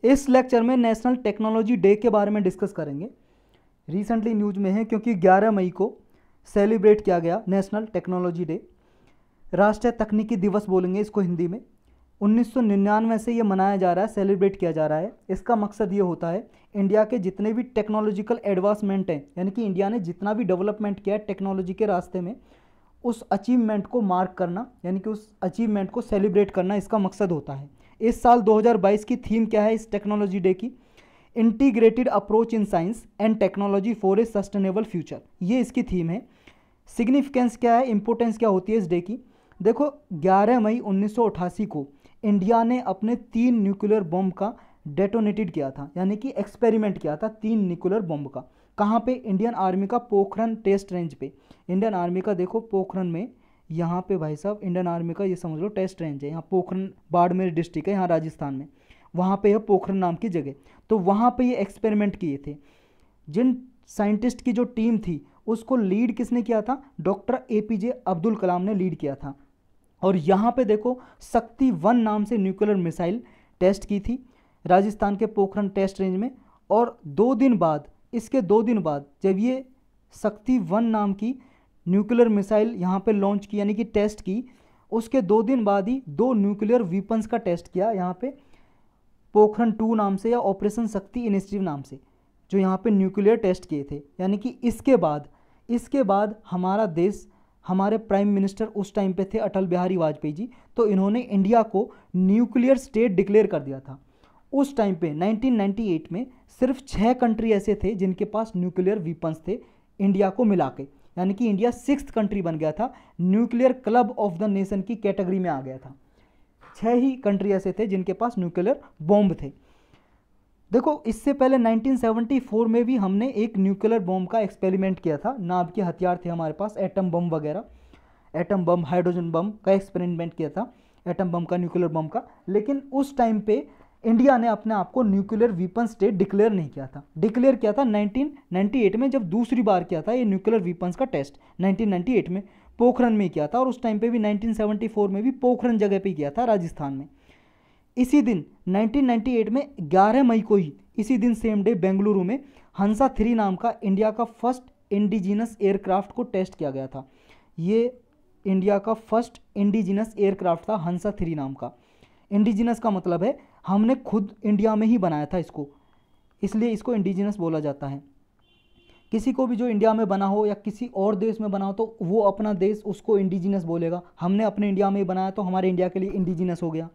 इस लेक्चर में national technology day के बारे में डिस्कस करेंगे। रिसेंटली न्यूज में है क्योंकि 11 मई को सेलिब्रेट किया गया नेशनल टेक्नोलॉजी डे। राष्ट्रीय तकनीकी दिवस बोलेंगे इसको हिंदी में। 1999 से ये मनाया जा रहा है, सेलिब्रेट किया जा रहा है। इसका मकसद ये होता है इंडिया के जितने भी टेक्नोलॉजिकल एडवांसमेंट हैं, यानी कि इंडिया ने जितना भी डेवलपमेंट किया है टेक्नोलॉजी के रास्ते में, उस अचीवमेंट को मार्क करना, यानी कि उस अचीवमेंट को सेलिब्रेट करना इसका मकसद होता है। इस साल 2022 की थीम क्या है इस टेक्नोलॉजी डे की? Integrated approach in science and technology for a sustainable future, ये इसकी थीम है। सिग्निफिकेंस क्या है, इंपॉर्टेंस क्या होती है इस डे की? देखो 11 मई 1988 को इंडिया ने अपने 3 न्यूक्लियर बॉम्ब का डेटोनेटेड किया था, यानी कि एक्सपेरिमेंट किया था 3 न्यूक्लियर बॉम्ब का। कहाँ पे? इंडियन आर्मी का पोखरन टेस्ट रेंज पे। इंडियन आर्मी का देखो पोखरन में, यहाँ पे भाई साहब इंडियन आर्मी का ये समझ लो टेस्ट रेंज है। यहाँ पोखरन बाड़मेर डिस्ट्रिक्ट है यहाँ राजस्थान में, वहाँ पे है पोखरन नाम की जगह। तो वहाँ पे ये एक्सपेरिमेंट किए थे। जिन साइंटिस्ट की जो टीम थी उसको लीड किसने किया था? डॉक्टर APJ अब्दुल कलाम ने लीड किया था। और यहाँ पे देखो शक्ति 1 नाम से न्यूक्लियर मिसाइल टेस्ट की थी राजस्थान के पोखरन टेस्ट रेंज में। और 2 दिन बाद, इसके 2 दिन बाद जब ये शक्ति 1 नाम की न्यूक्लियर मिसाइल यहाँ पे लॉन्च की, यानी कि टेस्ट की, उसके 2 दिन बाद ही 2 न्यूक्लियर वीपन्स का टेस्ट किया यहाँ पे पोखरन 2 नाम से या ऑपरेशन शक्ति इनिशिएटिव नाम से, जो यहाँ पे न्यूक्लियर टेस्ट किए थे। यानी कि इसके बाद हमारा देश, हमारे प्राइम मिनिस्टर उस टाइम पे थे अटल बिहारी वाजपेयी जी, तो इन्होंने इंडिया को न्यूक्लियर स्टेट डिक्लेयर कर दिया था। उस टाइम पे 1998 में सिर्फ 6 कंट्री ऐसे थे जिनके पास न्यूक्लियर वीपन्स थे इंडिया को मिला के, यानी कि इंडिया 6th कंट्री बन गया था, nuclear club of the nation की कैटेगरी में आ गया था। 6 ही कंट्री ऐसे थे जिनके पास न्यूक्लियर बॉम्ब थे। देखो इससे पहले 1974 में भी हमने एक न्यूक्लियर बॉम्ब का एक्सपेरिमेंट किया था। नाभ के हथियार थे हमारे पास, एटम बम वगैरह, एटम बम, हाइड्रोजन बम का एक्सपेरिमेंट किया था, एटम बम का, न्यूक्लियर बम का। लेकिन उस टाइम पे इंडिया ने अपने आप को न्यूक्लियर वीपन स्टेट डिक्लेयर नहीं किया था। डिक्लेयर किया था 1998 में, जब दूसरी बार किया था ये न्यूक्लियर वीपन्स का टेस्ट 1998 में पोखरन में किया था। और उस टाइम पे भी 1974 में भी पोखरन जगह पे किया था राजस्थान में। इसी दिन 1998 में 11 मई को ही, इसी दिन सेम डे बेंगलुरु में हंसा 3 नाम का इंडिया का फर्स्ट इंडिजिनस एयरक्राफ्ट को टेस्ट किया गया था। ये इंडिया का फर्स्ट इंडिजिनस एयरक्राफ्ट था हंसा 3 नाम का। इंडिजिनस का मतलब है हमने खुद इंडिया में ही बनाया था इसको, इसलिए इसको इंडिजिनस बोला जाता है। किसी को भी जो इंडिया में बना हो या किसी और देश में बना हो तो वो अपना देश उसको इंडिजिनस बोलेगा। हमने अपने इंडिया में ही बनाया तो हमारे इंडिया के लिए इंडिजिनस हो गया।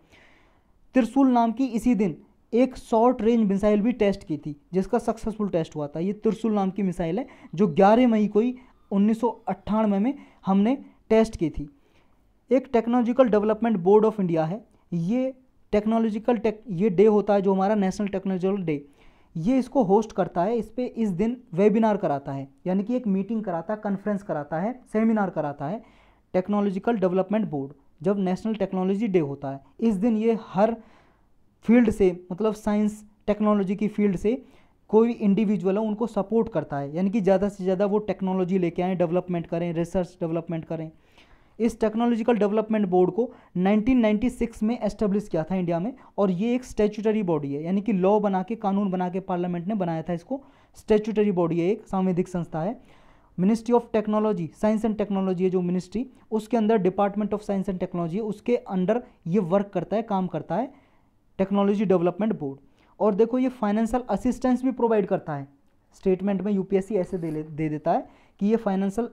त्रिशूल नाम की इसी दिन एक शॉर्ट रेंज मिसाइल भी टेस्ट की थी जिसका सक्सेसफुल टेस्ट हुआ था। ये त्रिशूल नाम की मिसाइल है जो 11 मई को ही 1998 में हमने टेस्ट की थी। एक technological development board of India है, ये ये डे होता है जो हमारा नेशनल टेक्नोलॉजिकल डे, ये इसको होस्ट करता है। इस पे इस दिन वेबिनार कराता है, यानी कि एक मीटिंग कराता है, कॉन्फ्रेंस कराता है, सेमिनार कराता है टेक्नोलॉजिकल डेवलपमेंट बोर्ड जब नेशनल टेक्नोलॉजी डे होता है। इस दिन ये हर फील्ड से, मतलब साइंस टेक्नोलॉजी की फील्ड से कोई इंडिविजुअल है उनको सपोर्ट करता है, यानी कि ज़्यादा से ज़्यादा वो टेक्नोलॉजी लेके आएँ, डेवलपमेंट करें, रिसर्च डेवलपमेंट करें। इस टेक्नोलॉजिकल डेवलपमेंट बोर्ड को 1996 में एस्टेब्लिश किया था इंडिया में, और ये एक स्टैट्यूटरी बॉडी है, यानी कि लॉ बना के, कानून बना के पार्लियामेंट ने बनाया था इसको। स्टैट्यूटरी बॉडी है, एक सांविधिक संस्था है। Ministry of technology, science and technology है जो मिनिस्ट्री, उसके अंदर department of science and technology है, उसके अंडर ये वर्क करता है, काम करता है टेक्नोलॉजी डेवलपमेंट बोर्ड। और देखो ये फाइनेंशियल असिस्टेंस भी प्रोवाइड करता है। स्टेटमेंट में यूपीएससी ऐसे दे देता है कि ये फाइनेंशियल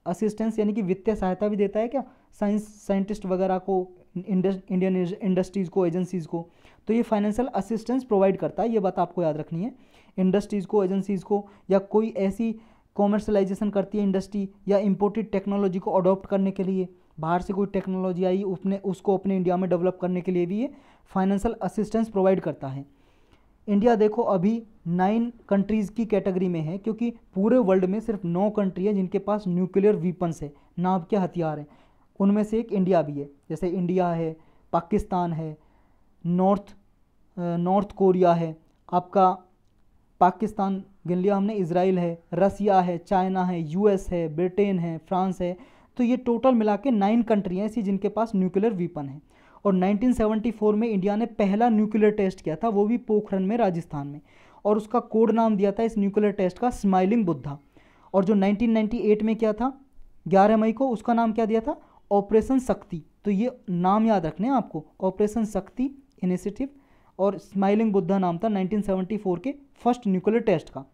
असिस्टेंस यानी कि वित्तीय सहायता भी देता है क्या साइंटिस्ट वगैरह को, इंडियन इंडस्ट्रीज़ को, एजेंसीज़ को। तो ये फाइनेंशियल असिस्टेंस प्रोवाइड करता है, ये बात आपको याद रखनी है। इंडस्ट्रीज़ को, एजेंसीज़ को, या कोई ऐसी कॉमर्शलाइजेशन करती है इंडस्ट्री या इम्पोर्टेड टेक्नोलॉजी को अडॉप्ट करने के लिए, बाहर से कोई टेक्नोलॉजी आई उसको अपने इंडिया में डेवलप करने के लिए भी ये फाइनेंशियल असिस्टेंस प्रोवाइड करता है। इंडिया देखो अभी 9 कंट्रीज़ की कैटेगरी में है, क्योंकि पूरे वर्ल्ड में सिर्फ 9 कंट्री है जिनके पास न्यूक्लियर वीपन्स है, नाभ के हथियार हैं। उनमें से एक इंडिया भी है, जैसे इंडिया है, पाकिस्तान है, नॉर्थ कोरिया है, आपका पाकिस्तान गिन लिया हमने, इजराइल है, रसिया है, चाइना है, यूएस है, ब्रिटेन है, फ्रांस है। तो ये टोटल मिला के 9 कंट्री हैं ऐसी जिनके पास न्यूक्लियर वीपन है। और 1974 में इंडिया ने पहला न्यूक्लियर टेस्ट किया था, वो भी पोखरण में, राजस्थान में, और उसका कोड नाम दिया था इस न्यूक्लियर टेस्ट का स्माइलिंग बुद्धा। और जो 1998 में क्या था 11 मई को, उसका नाम क्या दिया था, ऑपरेशन शक्ति। तो ये नाम याद रखने हैं आपको, ऑपरेशन शक्ति इनिशिएटिव, और स्माइलिंग बुद्धा नाम था 1974 के फर्स्ट न्यूक्लियर टेस्ट का।